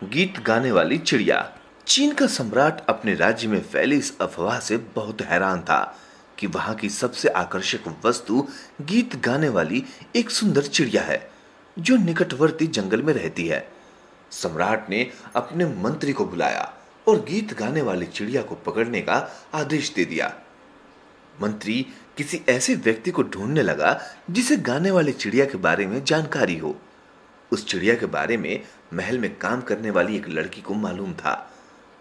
गीत गाने वाली चिड़िया। चीन का सम्राट अपने राज्य में फैली इस अफवाह से बहुत हैरान था कि वहां की सबसे आकर्षक वस्तु गीत गाने वाली एक सुंदर चिड़िया है जो निकटवर्ती जंगल में रहती है। सम्राट ने अपने मंत्री को बुलाया और गीत गाने वाली चिड़िया को पकड़ने का आदेश दे दिया। मंत्री किसी ऐसे व्यक्ति को ढूंढने लगा जिसे गाने वाली चिड़िया के बारे में जानकारी हो। उस चिड़िया के बारे में महल में काम करने वाली एक लड़की को मालूम था।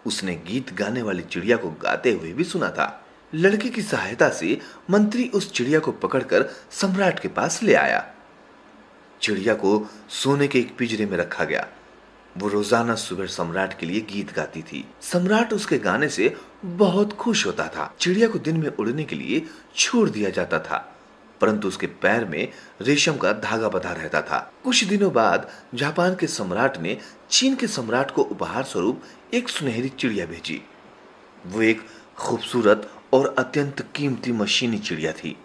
उसने गीत गाने वाली चिड़िया को गाते हुए भी सुना था। लड़की की सहायता से मंत्री उस चिड़िया को पकड़कर सम्राट के पास ले आया। चिड़िया को सोने के एक पिंजरे में रखा गया। वो रोजाना सुबह सम्राट के लिए गीत गाती थी। सम्राट उसके गाने से बहुत खुश होता था। चिड़िया को दिन में उड़ने के लिए छोड़ दिया जाता था, परंतु उसके पैर में रेशम का धागा बंधा रहता था। कुछ दिनों बाद जापान के सम्राट ने चीन के सम्राट को उपहार स्वरूप एक सुनहरी चिड़िया भेजी। वो एक खूबसूरत और अत्यंत कीमती मशीनी चिड़िया थी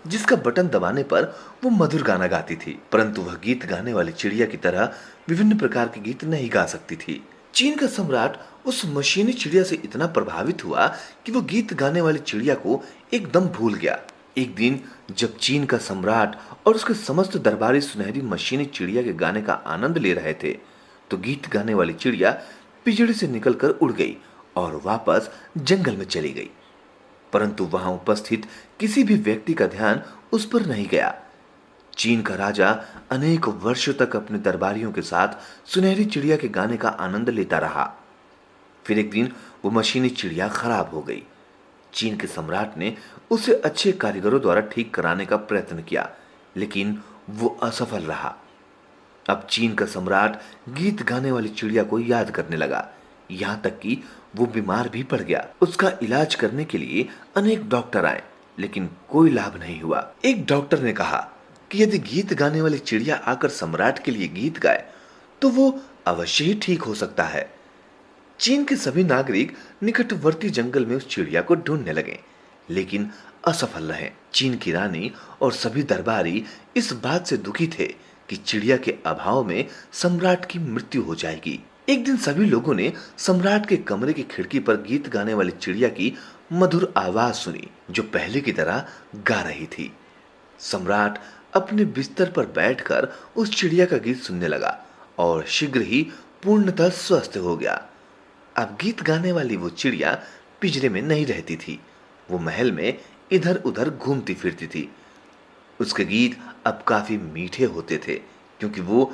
जिसका बटन दबाने पर वो मधुर गाना गाती थी, परंतु वह गीत गाने वाली चिड़िया की तरह विभिन्न प्रकार के गीत नहीं गा सकती थी। चीन का सम्राट उस मशीनी चिड़िया से इतना प्रभावित हुआ कि वो गीत गाने वाली चिड़िया को एकदम भूल गया। एक दिन जब चीन का सम्राट और उसके समस्त दरबारी सुनहरी मशीनी चिड़िया के गाने का आनंद ले रहे थे, तो गीत गाने वाली चिड़िया पिंजड़े से निकलकर उड़ गई और वापस जंगल में चली गई। परंतु वहां उपस्थित किसी भी व्यक्ति का ध्यान उस पर नहीं गया। चीन का राजा अनेक वर्षों तक अपने दरबारियों के साथ सुनहरी चिड़िया के गाने का आनंद लेता रहा। फिर एक दिन वो मशीनी चिड़िया खराब हो गई। चीन के सम्राट ने उसे अच्छे कारीगरों द्वारा ठीक कराने का प्रयत्न किया, लेकिन वो असफल रहा। अब चीन का सम्राट गीत गाने वाली चिड़िया को याद करने लगा, यहाँ तक कि वो बीमार भी पड़ गया। उसका इलाज करने के लिए अनेक डॉक्टर आए, लेकिन कोई लाभ नहीं हुआ। एक डॉक्टर ने कहा कि यदि गीत गाने वाली चिड़िया आकर सम्राट के लिए गीत गाए तो वो अवश्य ही ठीक हो सकता है। चीन के सभी नागरिक निकटवर्ती जंगल में उस चिड़िया को ढूंढने लगे, लेकिन असफल रहे। चीन की रानी और सभी दरबारी इस बात से दुखी थे कि चिड़िया के अभाव में सम्राट की मृत्यु हो जाएगी। एक दिन सभी लोगों ने सम्राट के कमरे की खिड़की पर गीत गाने वाली चिड़िया की मधुर आवाज सुनी, जो पहले की तरह गा रही थी। सम्राट अपने बिस्तर पर बैठकर उस चिड़िया का गीत सुनने लगा और शीघ्र ही पूर्णतः स्वस्थ हो गया। अब गीत गाने वाली वो चिड़िया पिंजरे में नहीं रहती थी, वो महल में इधर उधर घूमती फिरती थी। उसके गीत अब काफी मीठे होते थे, क्योंकि वो